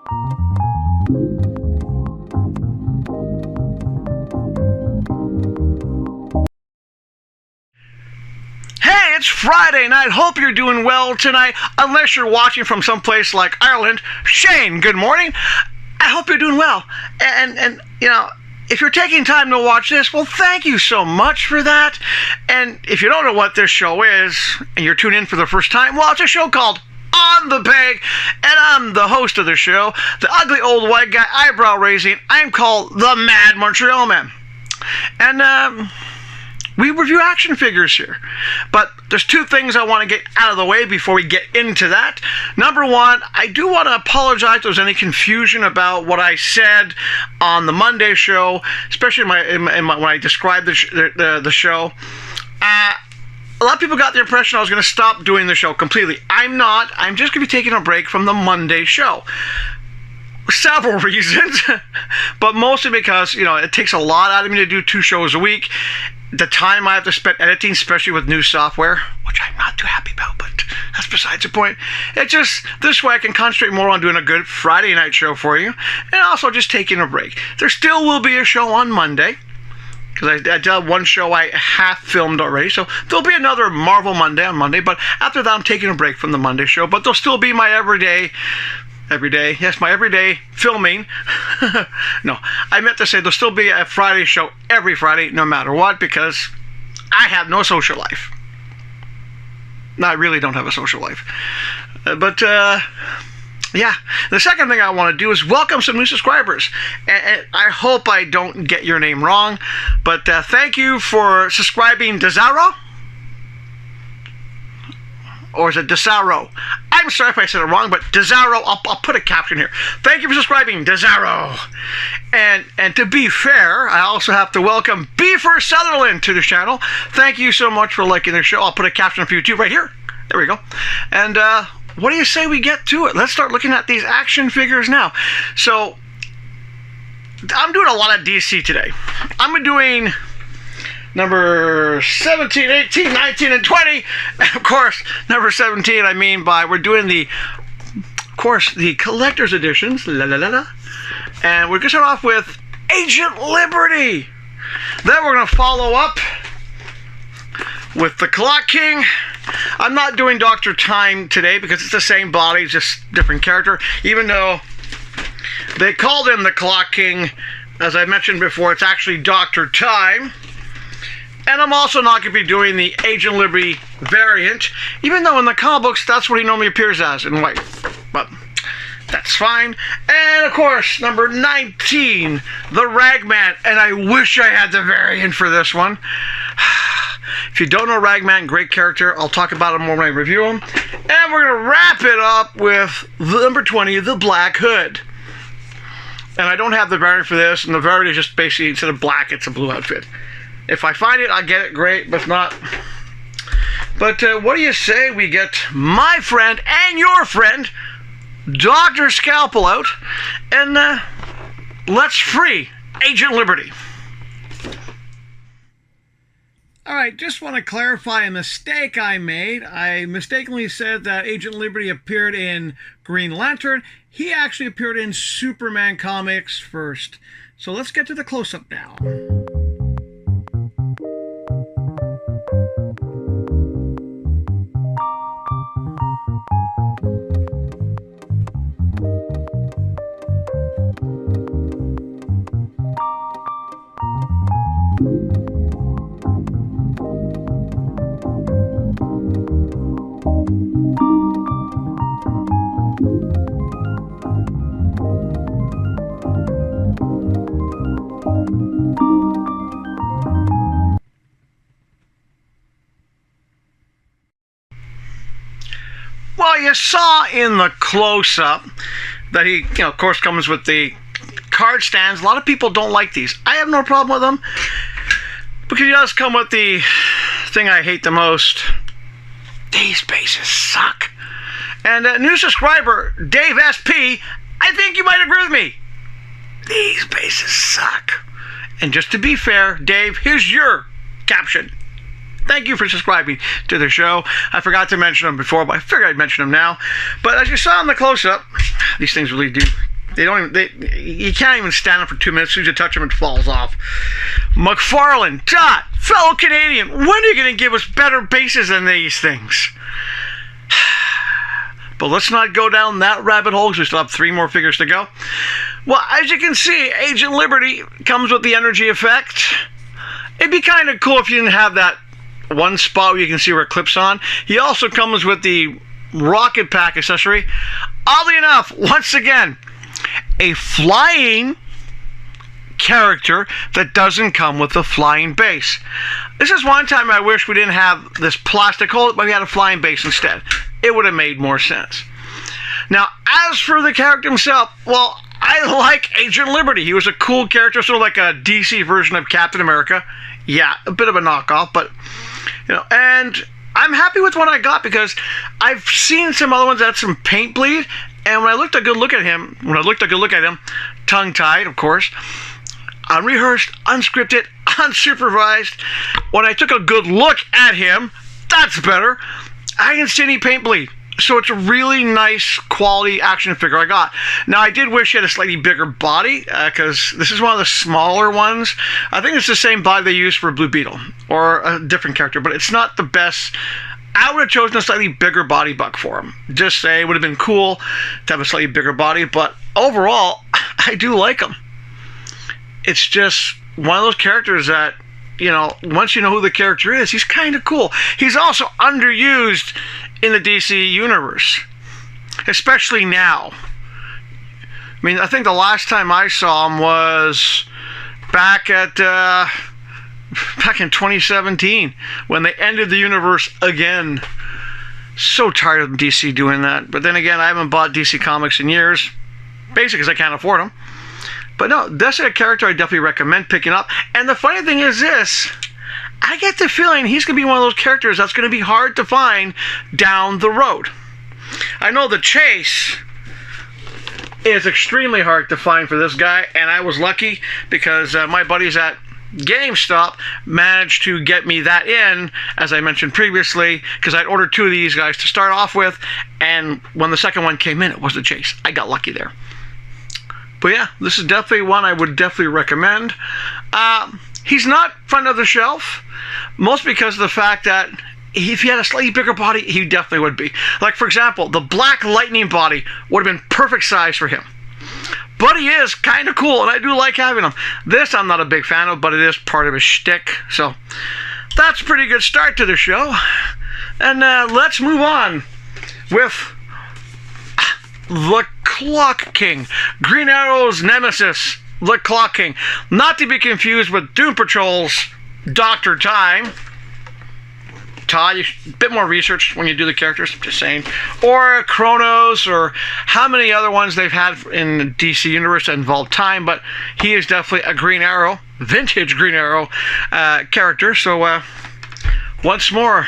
Hey, it's Friday night. Hope you're doing well tonight, unless you're watching from someplace like Ireland. Shane, good morning. I hope you're doing well. And you know, if you're taking time to watch this, well, thank you so much for that. And if you don't know what this show is, and you're tuning in for the first time, well, it's a show called On the Peg, and I'm the host of the show, the ugly old white guy, eyebrow raising. I'm called the Mad Montreal Man. And, we review action figures here. But there's two things I want to get out of the way before we get into that. Number one, I do want to apologize if there's any confusion about what I said on the Monday show, especially when I described the show. A lot of people got the impression I was going to stop doing the show completely. I'm not. I'm just going to be taking a break from the Monday show. Several reasons, but mostly because, you know, it takes a lot out of me to do 2 shows a week. The time I have to spend editing, especially with new software, which I'm not too happy about, but that's besides the point. It just, this way I can concentrate more on doing a good Friday night show for you, and also just taking a break. There still will be a show on Monday, because I did one show I half filmed already, so there'll be another Marvel Monday on Monday, but after that I'm taking a break from the Monday show, but there'll still be my everyday filming. No, I meant to say there'll still be a Friday show every Friday, no matter what, because I have no social life. No, I really don't have a social life. Yeah. The second thing I want to do is welcome some new subscribers. And I hope I don't get your name wrong, but thank you for subscribing, Desaro. Or is it Desaro? I'm sorry if I said it wrong, but Desaro, I'll put a caption here. Thank you for subscribing, Desaro. And to be fair, I also have to welcome Beaver Sutherland to the channel. Thank you so much for liking the show. I'll put a caption for you too right here. There we go. And what do you say we get to it? Let's start looking at these action figures now. So, I'm doing a lot of DC today. I'm doing number 17, 18, 19, and 20. And of course, number 17, I mean by, we're doing the collector's editions. And we're going to start off with Agent Liberty. Then we're going to follow up with the Clock King. I'm not doing Dr. Time today because it's the same body, just different character. Even though they called him the Clock King, as I mentioned before, it's actually Dr. Time. And I'm also not going to be doing the Agent Liberty variant, even though in the comic books that's what he normally appears as, in white. But that's fine. And of course, number 19, the Ragman. And I wish I had the variant for this one. If you don't know Ragman, great character. I'll talk about him more when I review him. And we're going to wrap it up with number 20, the Black Hood. And I don't have the variant for this, and the variant is just basically, instead of black, it's a blue outfit. If I find it, I'll get it, great, but if not. But what do you say we get my friend and your friend, Dr. Scalpel, out, and let's free Agent Liberty. Alright, just want to clarify a mistake I made. I mistakenly said that Agent Liberty appeared in Green Lantern. He actually appeared in Superman comics first. So let's get to the close-up now. Well, you saw in the close-up that he, of course, comes with the card stands. A lot of people don't like these. I have no problem with them because he does come with the thing I hate the most. These bases suck. And a new subscriber, Dave SP, I think you might agree with me. These bases suck. And just to be fair, Dave, here's your caption. Thank you for subscribing to the show. I forgot to mention them before, but I figured I'd mention them now. But as you saw in the close-up, these things really do They don't even, you can't even stand up for 2 minutes. As soon as you touch him, it falls off. McFarlane, fellow Canadian, when are you going to give us better bases than these things? But let's not go down that rabbit hole because we still have 3 more figures to go. Well, as you can see, Agent Liberty comes with the energy effect. It'd be kind of cool if you didn't have that one spot where you can see where it clips on. He also comes with the rocket pack accessory. Oddly enough, once again, a flying character that doesn't come with a flying base. This is one time I wish we didn't have this plastic hole, but we had a flying base instead. It would have made more sense. Now, as for the character himself, well, I like Agent Liberty. He was a cool character, sort of like a DC version of Captain America. Yeah, a bit of a knockoff, but, you know, and I'm happy with what I got because I've seen some other ones that had some paint bleed, and when I looked a good look at him, tongue-tied, of course, unrehearsed, unscripted, unsupervised, when I took a good look at him, that's better, I didn't see any paint bleed. So it's a really nice quality action figure I got. Now, I did wish he had a slightly bigger body because this is one of the smaller ones. I think it's the same body they used for Blue Beetle or a different character, but it's not the best. I would have chosen a slightly bigger body buck for him. Just say it would have been cool to have a slightly bigger body, but overall, I do like him. It's just one of those characters that, you know, once you know who the character is, he's kind of cool. He's also underused in the DC universe, especially now. I mean, I think the last time I saw him was back in 2017 when they ended the universe again. So tired of DC doing that. But then again, I haven't bought DC comics in years, basically because I can't afford them. But no, that's a character I definitely recommend picking up. And the funny thing is this, I get the feeling he's going to be one of those characters that's going to be hard to find down the road. I know the Chase is extremely hard to find for this guy, and I was lucky because my buddies at GameStop managed to get me that in, as I mentioned previously, because I'd ordered 2 of these guys to start off with, and when the second one came in, it was the Chase. I got lucky there. But yeah, this is definitely one I would definitely recommend. He's not front of the shelf, mostly because of the fact that if he had a slightly bigger body, he definitely would be. Like, for example, the Black Lightning body would have been perfect size for him. But he is kind of cool, and I do like having him. This I'm not a big fan of, but it is part of his shtick. So that's a pretty good start to the show. And let's move on with the Clock King, Green Arrow's nemesis, the Clock King. Not to be confused with Doom Patrol's Dr. Time. Todd, a bit more research when you do the characters, just saying. Or Chronos, or how many other ones they've had in the DC Universe that involve time, but he is definitely a Green Arrow, vintage Green Arrow character. So, once more,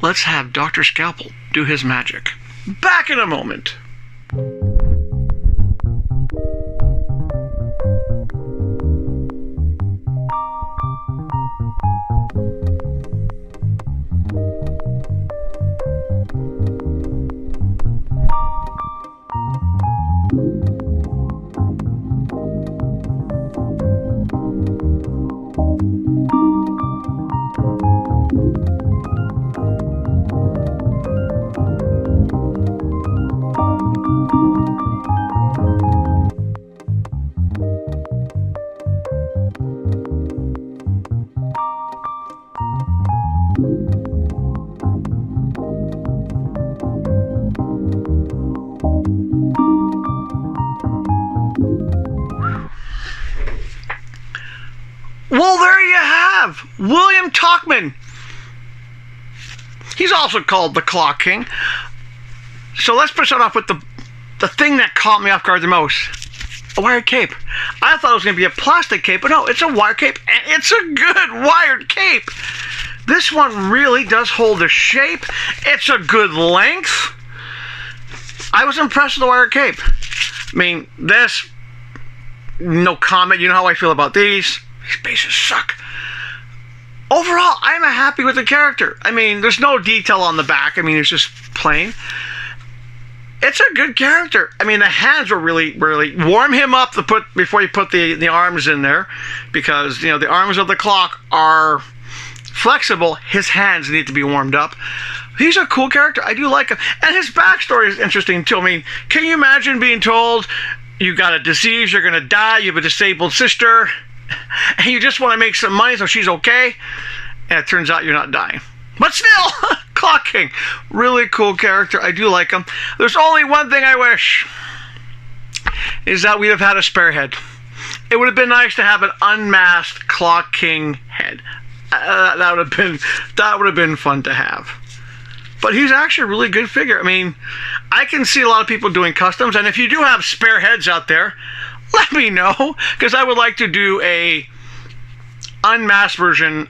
let's have Dr. Scalpel do his magic. Back in a moment. Well, there you have William Tachman. He's also called the Clock King. So let's start off with the thing that caught me off guard the most. A wired cape. I thought it was going to be a plastic cape, but no, it's a wire cape, and it's a good wired cape. This one really does hold the shape. It's a good length. I was impressed with the wired cape. I mean, this, no comment. You know how I feel about these. These bases suck. Overall, I'm happy with the character. I mean, there's no detail on the back. I mean, it's just plain. It's a good character. I mean, the hands were really warm him up before you put the arms in there, because the arms of the clock are flexible. His hands need to be warmed up. He's a cool character. I do like him, and his backstory is interesting too. I mean, can you imagine being told you got a disease, you're gonna die, you have a disabled sister, and you just want to make some money so she's okay, and it turns out you're not dying. But still, Clock King, really cool character. I do like him. There's only one thing I wish, is that we'd have had a spare head. It would have been nice to have an unmasked Clock King head. That would have been fun to have. But he's actually a really good figure. I mean, I can see a lot of people doing customs, and if you do have spare heads out there, let me know, because I would like to do a unmasked version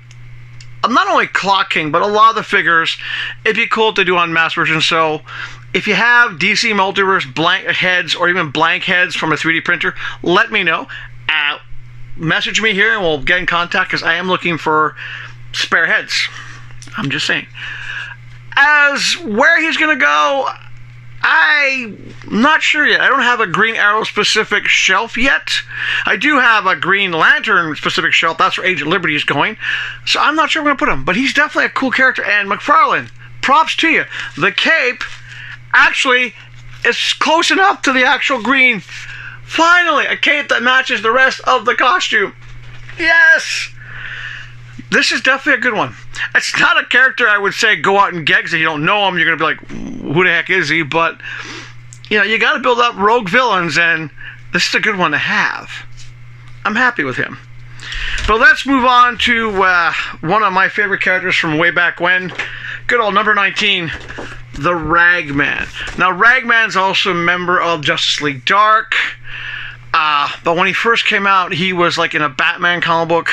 of not only Clock King, but a lot of the figures. It'd be cool to do unmasked version. So if you have DC Multiverse blank heads or even blank heads from a 3D printer, let me know. Message me here and we'll get in contact, because I am looking for spare heads. I'm just saying. As where he's going to go, I'm not sure yet. I don't have a Green Arrow specific shelf yet. I do have a Green Lantern specific shelf. That's where Agent Liberty is going. So I'm not sure where I'm going to put him. But he's definitely a cool character. And McFarlane, props to you. The cape actually is close enough to the actual green. Finally, a cape that matches the rest of the costume. Yes! This is definitely a good one. It's not a character I would say go out and get, because if you don't know him, you're going to be like, who the heck is he? But, you got to build up rogue villains, and this is a good one to have. I'm happy with him. But let's move on to one of my favorite characters from way back when. Good old number 19, the Ragman. Now, Ragman's also a member of Justice League Dark. But when he first came out, he was like in a Batman comic book.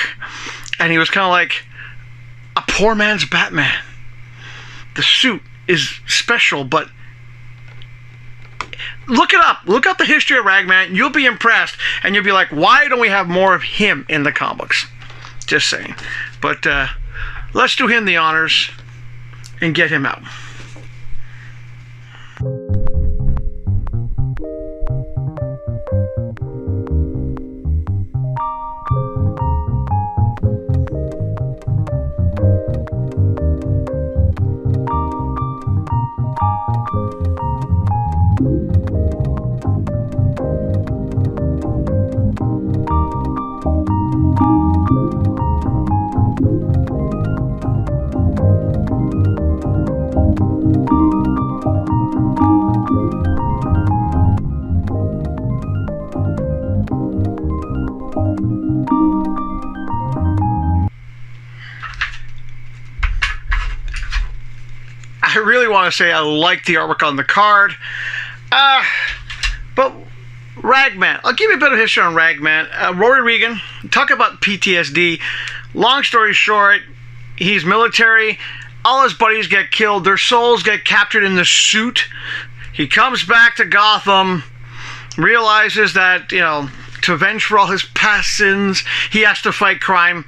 And he was kind of like a poor man's Batman. The suit is special, but look it up. Look up the history of Ragman. You'll be impressed. And you'll be like, why don't we have more of him in the comics? Just saying. But let's do him the honors and get him out. I really want to say I like the artwork on the card. But Ragman, I'll give you a bit of history on Ragman. Rory Regan, talk about PTSD. Long story short, he's military. All his buddies get killed. Their souls get captured in the suit. He comes back to Gotham, realizes that, to avenge for all his past sins, he has to fight crime.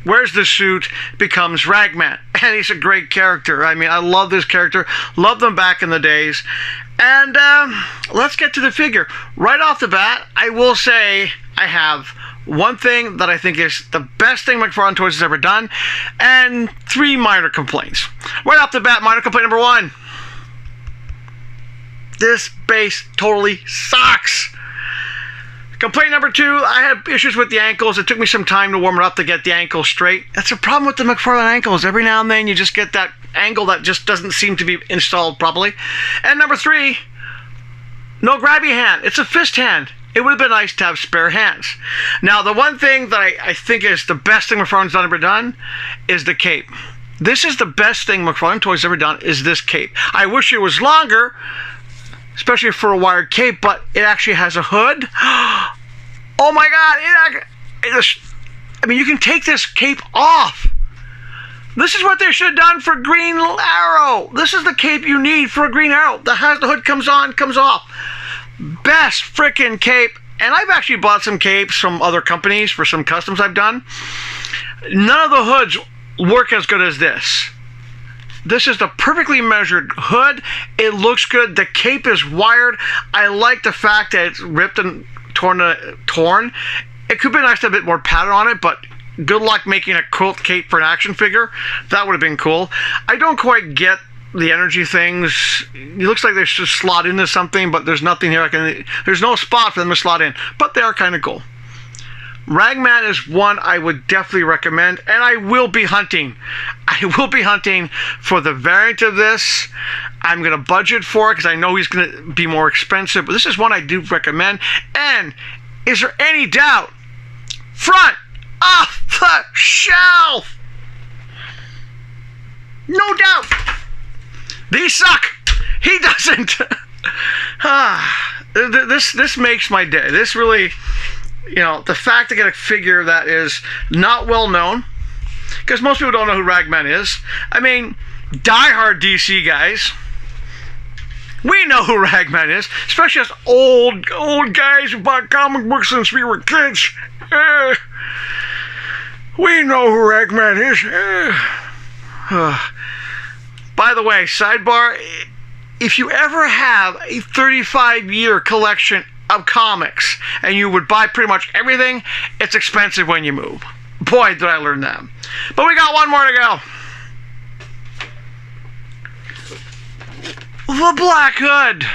Wears the suit, becomes Ragman. And he's a great character. I mean, I love this character. Loved them back in the days. And let's get to the figure. Right off the bat, I will say I have one thing that I think is the best thing McFarlane Toys has ever done, and 3 minor complaints. Right off the bat, minor complaint number 1. This base totally sucks. Complaint number 2, I had issues with the ankles. It took me some time to warm it up to get the ankles straight. That's a problem with the McFarlane ankles. Every now and then you just get that angle that just doesn't seem to be installed properly. And number 3, no grabby hand. It's a fist hand. It would have been nice to have spare hands. Now, the one thing that I think is the best thing McFarlane's ever done is the cape. This is the best thing McFarlane Toys ever done, is this cape. I wish it was longer, especially for a wired cape, but it actually has a hood. Oh my God! I mean, you can take this cape off. This is what they should have done for Green Arrow. This is the cape you need for a Green Arrow. The hood comes on, comes off. Best freaking cape. And I've actually bought some capes from other companies for some customs I've done. None of the hoods work as good as this. This is the perfectly measured hood. It looks good. The cape is wired. I like the fact that it's ripped and torn. It could be nice to have a bit more pattern on it, but good luck making a quilt cape for an action figure. That would have been cool. I don't quite get the energy things. It looks like they should slot into something, but there's nothing here. There's no spot for them to slot in, but they are kind of cool. Ragman is one I would definitely recommend, and I will be hunting. I will be hunting for the variant of this. I'm going to budget for it because I know he's going to be more expensive, but this is one I do recommend. And is there any doubt? Front off the shelf! No doubt! These suck! He doesn't! This makes my day. This really... the fact to get a figure that is not well known, because most people don't know who Ragman is. I mean, diehard DC guys, we know who Ragman is, especially us old guys who bought comic books since we were kids. We know who Ragman is. By the way, sidebar, if you ever have a 35-year collection of comics and you would buy pretty much everything, it's expensive when you move. Boy, did I learn that. But we got one more to go. The Black Hood.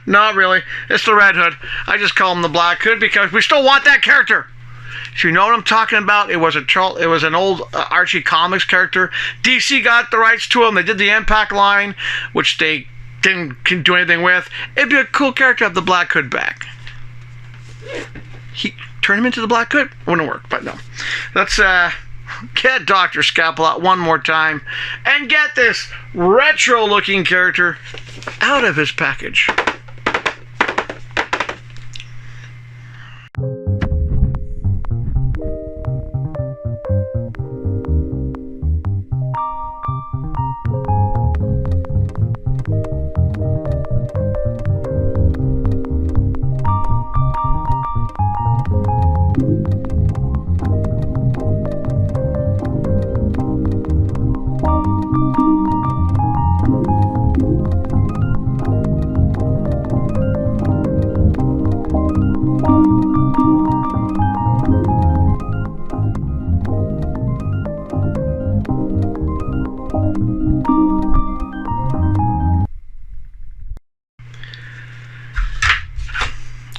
Not really. It's the Red Hood. I just call him the Black Hood because we still want that character. If you know what I'm talking about, it was an old Archie Comics character. DC got the rights to him. They did the Impact line, which they didn't do anything with. It'd be a cool character to have the Black Hood back. Turn him into the Black Hood? Wouldn't work, but no. Let's get Dr. Scalpel out one more time and get this retro-looking character out of his package.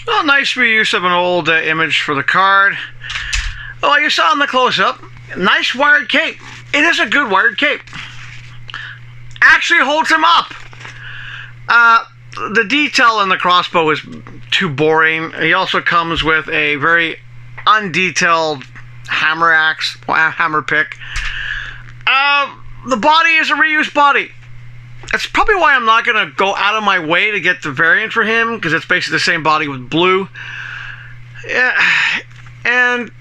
Well, nice reuse of an old image for the card. Oh, you saw in the close-up, nice wired cape. It is a good wired cape. Actually holds him up. The detail in the crossbow is too boring. He also comes with a very undetailed hammer pick. The body is a reused body. That's probably why I'm not going to go out of my way to get the variant for him, because it's basically the same body with blue. Yeah, and,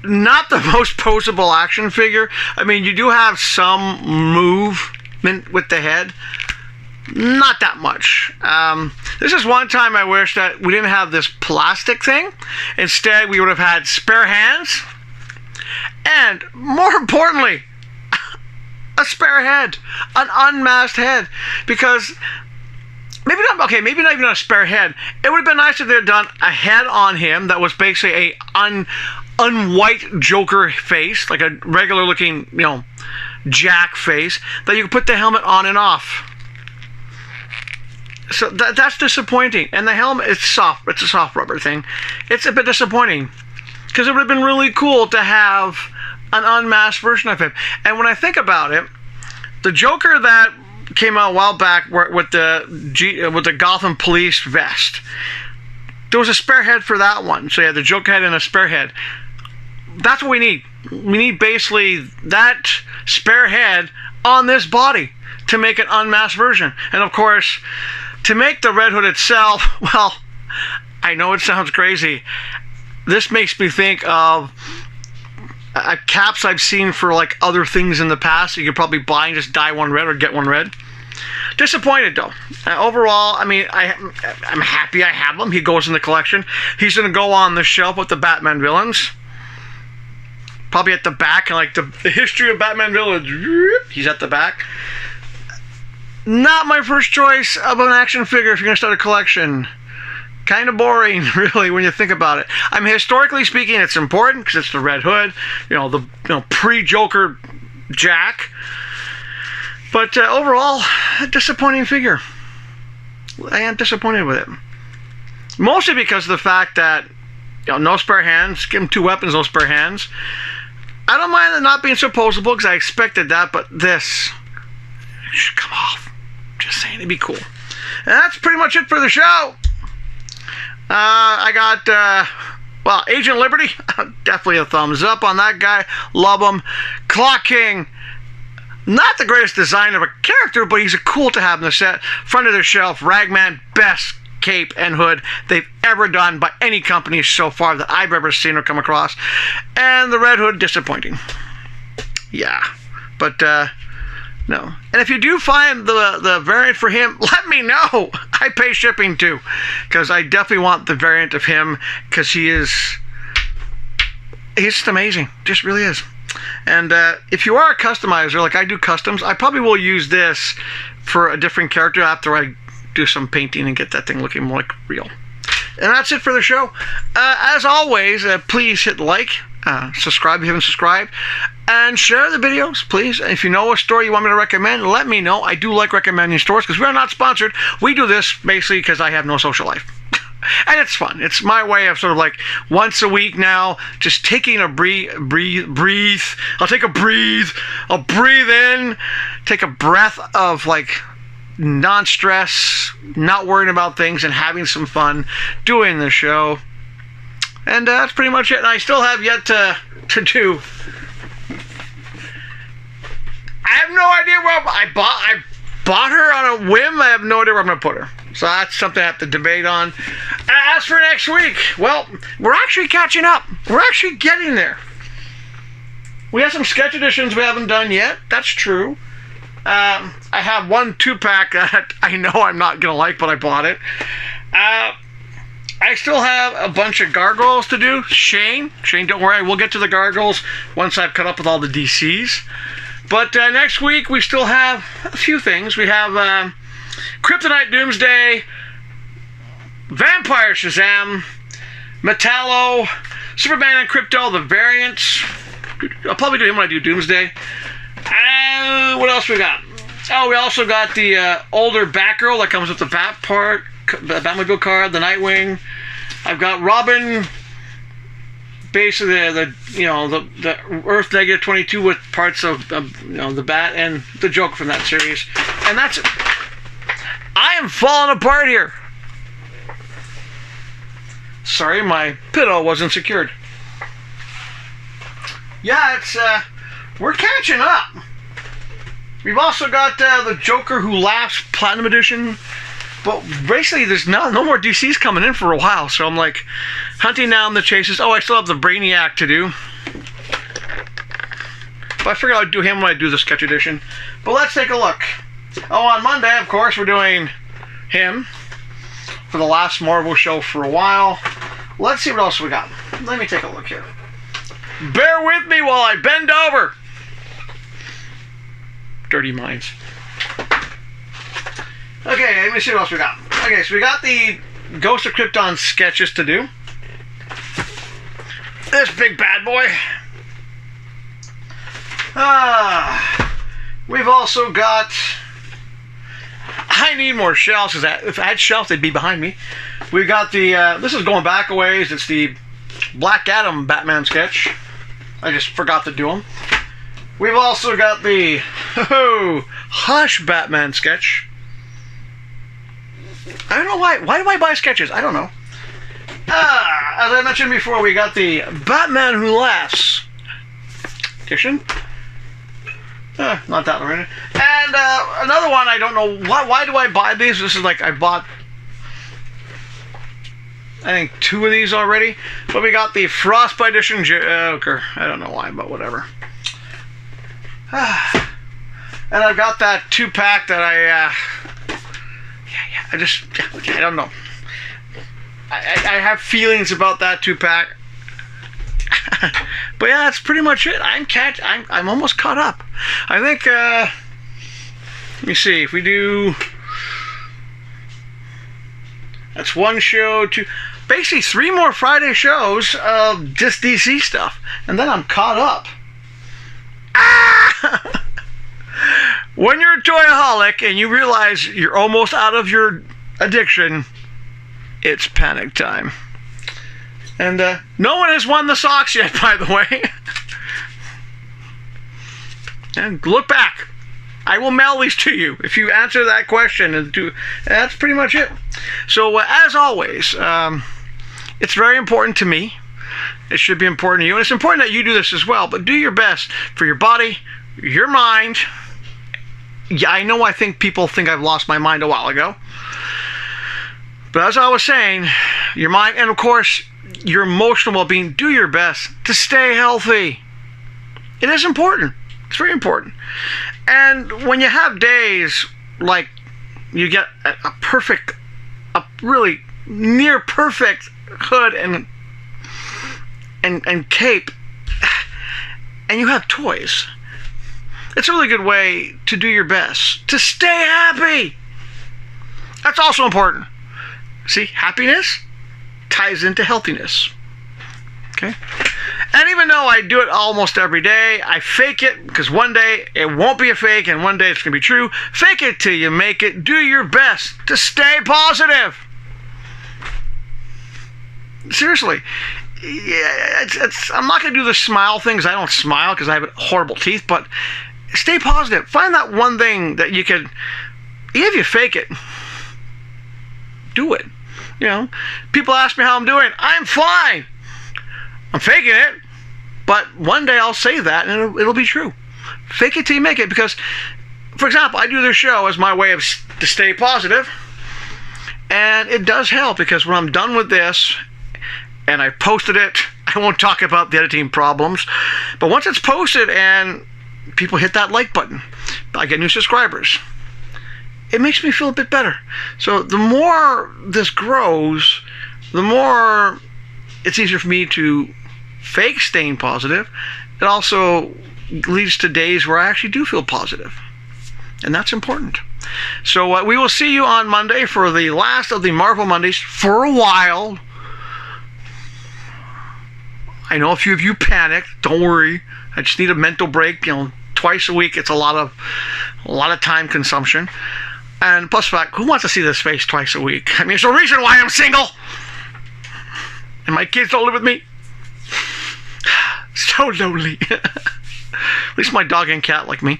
not the most posable action figure. I mean, you do have some movement with the head. Not that much. This is one time I wish that we didn't have this plastic thing. Instead, we would have had spare hands. And, more importantly, a spare head, an unmasked head, because maybe not even a spare head. It would have been nice if they had done a head on him that was basically a unwhite Joker face, like a regular looking, Jack face, that you could put the helmet on and off. So that's disappointing. And the helmet, it's soft. It's a soft rubber thing. It's a bit disappointing, because it would have been really cool to have an unmasked version of him. And when I think about it, the Joker that came out a while back with the Gotham Police vest, there was a spare head for that one. So yeah, the Joker head and a spare head. That's what we need. We need basically that spare head on this body to make an unmasked version. And of course, to make the Red Hood itself, well, I know it sounds crazy. This makes me think of caps I've seen for like other things in the past. You could probably buy and just dye one red or get one red. Disappointed though. Overall, I mean, I'm happy I have him. He goes in the collection. He's going to go on the shelf with the Batman villains. Probably at the back, and like the history of Batman Village. He's at the back. Not my first choice of an action figure if you're going to start a collection. Kind of boring, really, when you think about it. I mean, historically speaking, it's important because it's the Red Hood, pre-Joker Jack. But overall, a disappointing figure. I am disappointed with it. Mostly because of the fact that, no spare hands. Give him 2 weapons, no spare hands. I don't mind it not being so posable because I expected that, but this should come off. Just saying, it'd be cool. And that's pretty much it for the show. I got, Agent Liberty. Definitely a thumbs up on that guy. Love him. Clock King. Not the greatest design of a character, but he's cool to have in the set. Front of the shelf, Ragman, best cape and hood they've ever done by any company so far that I've ever seen or come across. And the Red Hood, disappointing. Yeah. But, no. And if you do find the variant for him, let me know. I pay shipping too. Because I definitely want the variant of him. Because he's just amazing. Just really is. And if you are a customizer, like I do customs, I probably will use this for a different character after I do some painting and get that thing looking more like real. And that's it for the show. As always, please hit like, subscribe if you haven't subscribed, and share the videos, please. If you know a store you want me to recommend, let me know. I do like recommending stores because we are not sponsored. We do this basically because I have no social life. And it's fun. It's my way of sort of like once a week now, just taking a breathe. I'll take a breathe. I'll breathe in, take a breath of like non-stress, not worrying about things, and having some fun doing the show. And that's pretty much it. And I still have yet to do. I have no idea where I bought her on a whim. I have no idea where I'm going to put her. So that's something I have to debate on. As for next week, well, we're actually catching up. We're actually getting there. We have some sketch editions we haven't done yet. That's true. I have one 2-pack that I know I'm not going to like, but I bought it. I still have a bunch of gargoyles to do. Shane, don't worry. We'll get to the gargoyles once I've cut up with all the DCs. But next week, we still have a few things. We have Kryptonite Doomsday, Vampire Shazam, Metallo, Superman and Krypto, the variants. I'll probably do him when I do Doomsday. What else we got? Oh, we also got the older Batgirl that comes with the Batmobile card, the Nightwing. I've got Robin, basically the Earth Negative 22 with parts of the Bat and the Joker from that series, and that's it. I am falling apart here. Sorry, my pillow wasn't secured. Yeah, it's we're catching up. We've also got the Joker Who Laughs Platinum Edition. But basically, there's no more DCs coming in for a while. So I'm like hunting down the chases. Oh, I still have the Brainiac to do. But I figured I'd do him when I do the sketch edition. But let's take a look. Oh, on Monday, of course, we're doing him for the last Marvel show for a while. Let's see what else we got. Let me take a look here. Bear with me while I bend over. Dirty minds. Okay, let me see what else we got. Okay, so we got the Ghost of Krypton sketches to do. This big bad boy. We've also got... I need more shelves, because if I had shelves, they'd be behind me. We got the... this is going back a ways. It's the Black Adam Batman sketch. I just forgot to do them. We've also got the Hush Batman sketch. I don't know why. Why do I buy sketches? I don't know. As I mentioned before, we got the Batman Who Laughs edition. Not that one. And another one, I don't know. Why do I buy these? This is like I bought, I think, 2 of these already. But we got the Frostbite edition Joker. I don't know why, but whatever. And I've got that 2-pack that I don't know. I have feelings about that 2-pack. But yeah, that's pretty much it. I'm almost caught up. I think, let me see, if we do, that's one show, two, basically 3 more Friday shows of just DC stuff. And then I'm caught up. Ah! When you're a toyaholic and you realize you're almost out of your addiction, it's panic time. And no one has won the socks yet, by the way. And look back. I will mail these to you if you answer that question. And that's pretty much it. So as always, it's very important to me. It should be important to you. And it's important that you do this as well. But do your best for your body, your mind. Yeah, I think people think I've lost my mind a while ago. But as I was saying, your mind and, of course, your emotional well-being, do your best to stay healthy. It is important. It's very important. And when you have days like you get a really near perfect hood and cape, and you have toys, it's a really good way to do your best to stay happy. That's also important. See, happiness ties into healthiness. Okay? And even though I do it almost every day, I fake it because one day it won't be a fake and one day it's going to be true. Fake it till you make it. Do your best to stay positive. Seriously. Yeah, I'm not going to do the smile thing because I don't smile because I have horrible teeth, but stay positive. Find that one thing that you can, even if you fake it, do it. You know, people ask me how I'm doing. I'm fine. I'm faking it, but one day I'll say that and it'll be true. Fake it till you make it, because, for example, I do this show as my way to stay positive, and it does help because when I'm done with this and I posted it, I won't talk about the editing problems, but once it's posted and people hit that like button, I get new subscribers. It makes me feel a bit better. So the more this grows, the more it's easier for me to fake staying positive. It also leads to days where I actually do feel positive. And that's important. So we will see you on Monday for the last of the Marvel Mondays for a while. I know a few of you panicked. Don't worry. I just need a mental break. You know, twice a week. It's a lot of time consumption. And plus, fact, who wants to see this face twice a week? I mean, it's the reason why I'm single. And my kids don't live with me. So lonely. At least my dog and cat like me.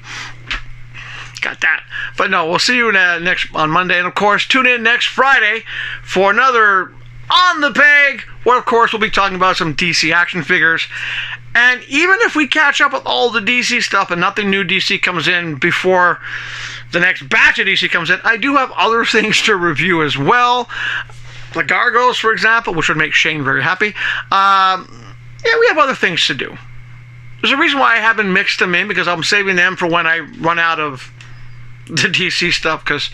Got that. But no, we'll see you next on Monday. And of course, tune in next Friday for another On the Peg, where of course we'll be talking about some DC action figures. And even if we catch up with all the DC stuff and nothing new DC comes in before the next batch of DC comes in, I do have other things to review as well. The Gargoyles, for example, which would make Shane very happy. Yeah, we have other things to do. There's a reason why I haven't mixed them in, because I'm saving them for when I run out of the DC stuff, because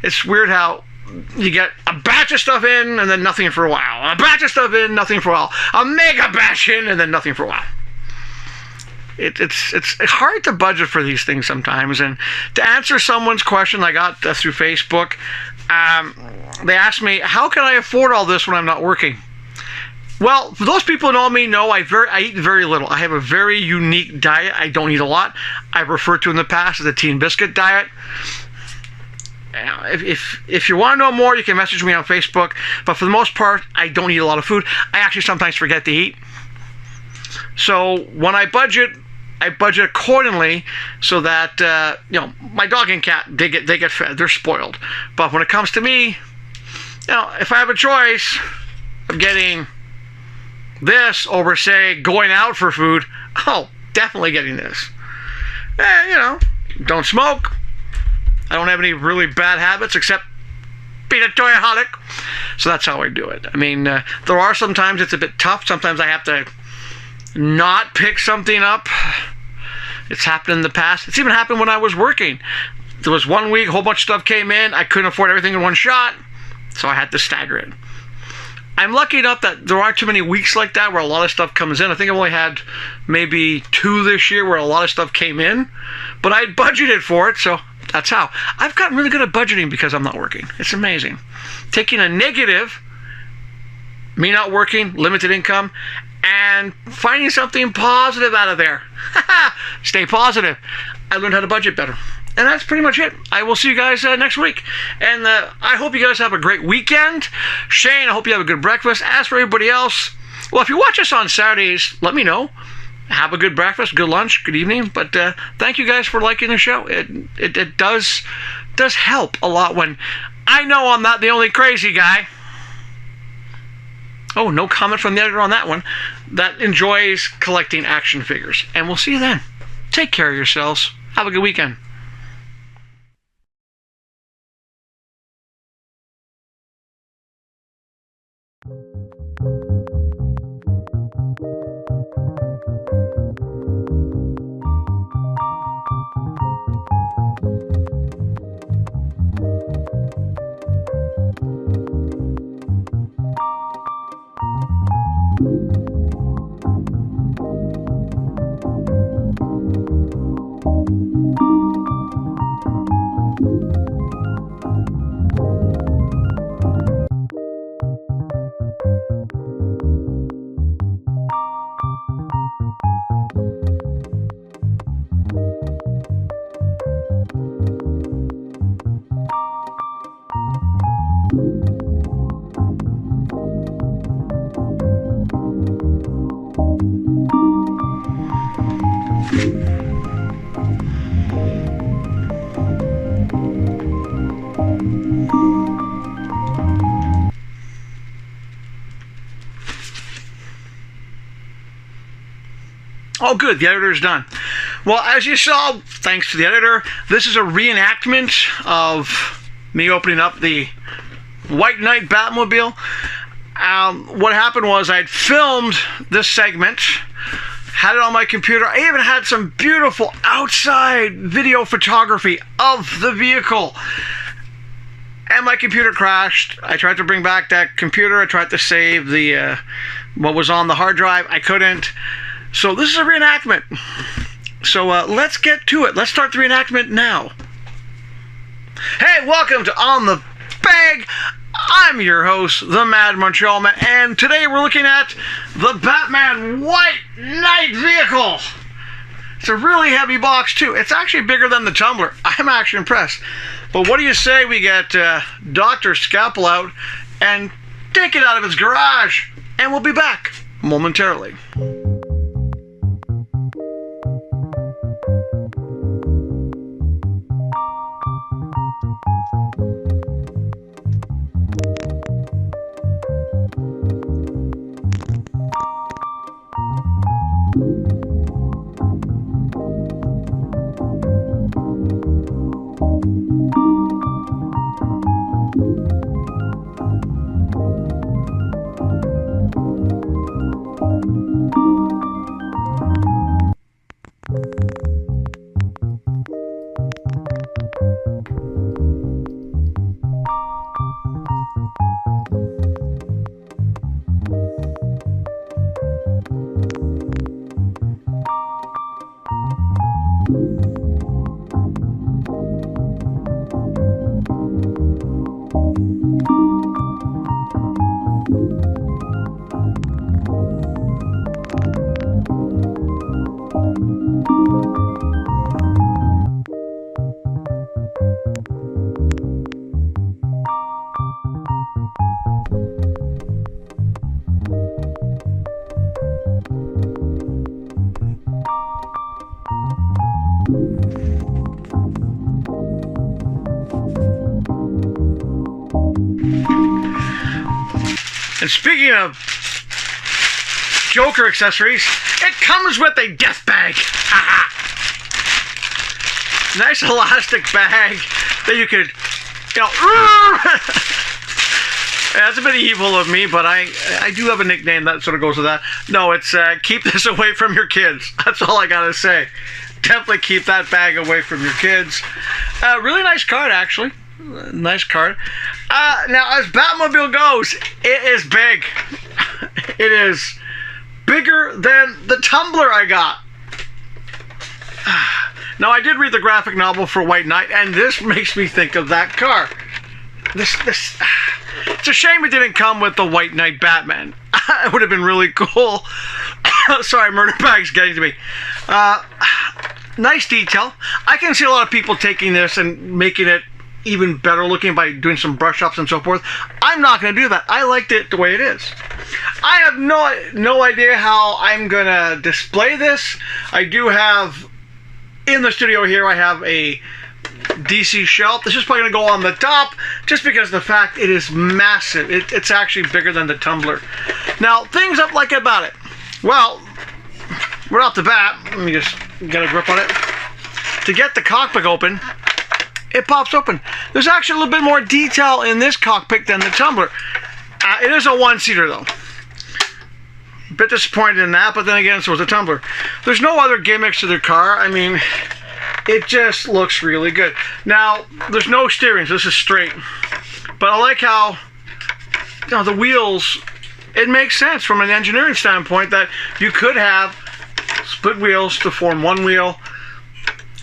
it's weird how you get a batch of stuff in and then nothing for a while. A batch of stuff in, nothing for a while. A mega batch in and then nothing for a while. It's hard to budget for these things sometimes. And to answer someone's question I got through Facebook, they asked me, how can I afford all this when I'm not working? Well, for those people who know me, know I eat very little. I have a very unique diet. I don't eat a lot. I've referred to in the past as the Teen Biscuit diet. If you want to know more, you can message me on Facebook. But for the most part, I don't eat a lot of food. I actually sometimes forget to eat. So when I budget accordingly, so that my dog and cat, they get fed. They're spoiled. But when it comes to me, if I have a choice of getting this over, say, going out for food, definitely getting this. Don't smoke. I don't have any really bad habits except being a toyaholic. So that's how I do it. I mean, there are sometimes it's a bit tough. Sometimes I have to not pick something up. It's happened in the past. It's even happened when I was working. There was one week, a whole bunch of stuff came in. I couldn't afford everything in one shot, so I had to stagger it. I'm lucky enough that there aren't too many weeks like that where a lot of stuff comes in. I think I've only had maybe 2 this year where a lot of stuff came in, but I budgeted for it, so that's how. I've gotten really good at budgeting because I'm not working. It's amazing. Taking a negative, me not working, limited income, and finding something positive out of there. Stay positive. I learned how to budget better. And that's pretty much it. I will see you guys next week. And I hope you guys have a great weekend. Shane, I hope you have a good breakfast. As for everybody else, well, if you watch us on Saturdays, let me know. Have a good breakfast, good lunch, good evening. But thank you guys for liking the show. It does help a lot when I know I'm not the only crazy guy. Oh, no comment from the editor on that one. That enjoys collecting action figures. And we'll see you then. Take care of yourselves. Have a good weekend. Oh, good. The editor's done. Well, as you saw, thanks to the editor, this is a reenactment of me opening up the White Knight Batmobile. What happened was I'd filmed this segment, had it on my computer. I even had some beautiful outside video photography of the vehicle. And my computer crashed. I tried to bring back that computer. I tried to save the what was on the hard drive. I couldn't. So this is a reenactment. So let's get to it. Let's start the reenactment now. Hey, welcome to On the Bag. I'm your host, the Mad Montreal Man, and today we're looking at the Batman White Knight vehicle. It's a really heavy box too. It's actually bigger than the Tumbler. I'm actually impressed. But what do you say we get Dr. Scalpel out and take it out of his garage? And we'll be back momentarily. And speaking of Joker accessories, it comes with a death bag. Nice elastic bag that you could, that's a bit evil of me, but I do have a nickname that sort of goes with that. No, it's keep this away from your kids. That's all I gotta say. Definitely keep that bag away from your kids. Really nice card, actually. Nice card. Now, as Batmobile goes, it is big. It is bigger than the tumbler I got. Now, I did read the graphic novel for White Knight, and this makes me think of that car. It's a shame it didn't come with the White Knight Batman. It would have been really cool. Sorry, Murder Bag's getting to me. Nice detail. I can see a lot of people taking this and making it even better looking by doing some brush ups and so forth. I'm not going to do that. I liked it the way it is. I have no idea how I'm going to display this. I do have, in the studio here, I have a DC shelf. This is probably going to go on the top just because of the fact it is massive. It's actually bigger than the tumbler. Now, things I like about it. Well, right off the bat, let me just get a grip on it. To get the cockpit open, it pops open. There's actually a little bit more detail in this cockpit than the tumbler. It is a one-seater, though. A bit disappointed in that, but then again, so is the tumbler. There's no other gimmicks to the car. I mean, it just looks really good. Now, there's no steering, so this is straight. But I like how, you know, the wheels, it makes sense from an engineering standpoint that you could have split wheels to form one wheel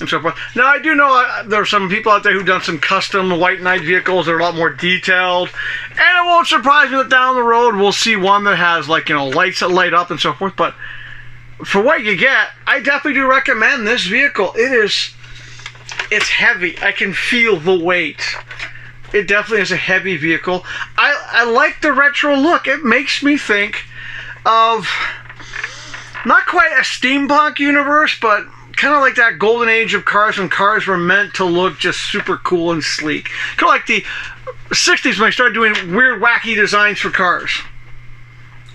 and so forth. Now, I do know there are some people out there who've done some custom White Knight vehicles that are a lot more detailed, and it won't surprise me that down the road we'll see one that has, like, you know, lights that light up and so forth. But for what you get, I definitely do recommend this vehicle. It's heavy. I can feel the weight. It definitely is a heavy vehicle. I like the retro look. It makes me think of not quite a steampunk universe, but kind of like that golden age of cars when cars were meant to look just super cool and sleek. Kind of like the 60s when they started doing weird, wacky designs for cars.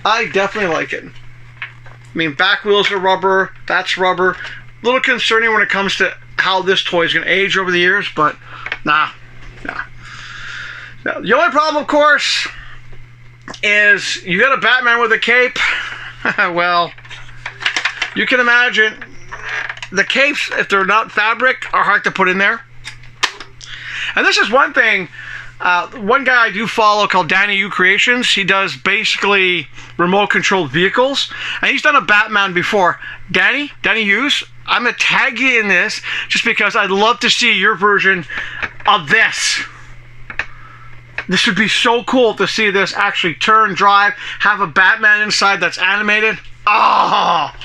I definitely like it. I mean, back wheels are rubber. That's rubber. A little concerning when it comes to how this toy is going to age over the years, but nah. Now, the only problem, of course, is you got a Batman with a cape. Well, you can imagine the capes, if they're not fabric, are hard to put in there. And this is one thing, one guy I do follow called Danny U Creations. He does basically remote controlled vehicles, and he's done a Batman before. Danny U's, I'm going to tag you in this just because I'd love to see your version of this. This would be so cool to see this actually turn, drive, have a Batman inside that's animated. Oh!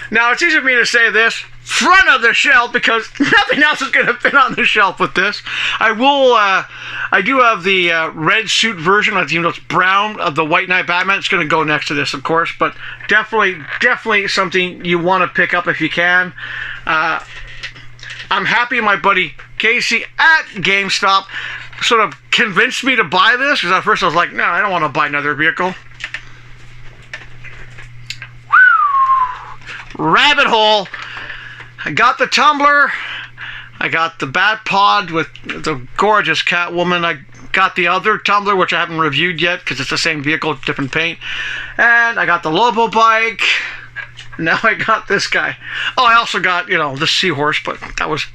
Now, it's easy for me to say this, front of the shelf, because nothing else is going to fit on the shelf with this. I do have the red suit version, even though it's brown, of the White Knight Batman. It's going to go next to this, of course, but definitely something you want to pick up if you can. I'm happy my buddy Casey at GameStop sort of convinced me to buy this, because at first I was like, no, I don't want to buy another vehicle. Rabbit hole. I got the tumbler. I got the Bat Pod with the gorgeous Catwoman. I got the other tumbler, which I haven't reviewed yet because it's the same vehicle, different paint. And I got the Lobo bike. Now I got this guy. Oh, I also got, you know, the Seahorse, but that was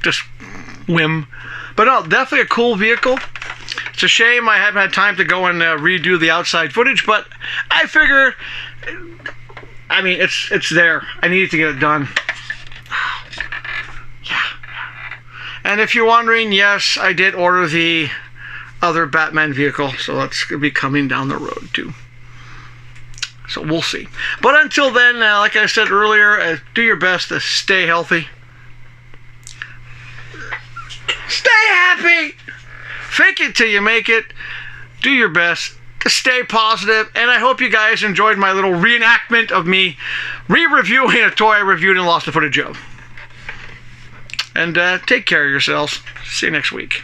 just whim. But no, definitely a cool vehicle. It's a shame I haven't had time to go and redo the outside footage, but I figured, I mean, it's there. I needed to get it done. Yeah. And if you're wondering, yes, I did order the other Batman vehicle, so that's going to be coming down the road too. So we'll see. But until then, like I said earlier, do your best to stay healthy. Stay happy! Fake it till you make it. Do your best to stay positive, and I hope you guys enjoyed my little reenactment of me re-reviewing a toy I reviewed and lost the footage of. And take care of yourselves. See you next week.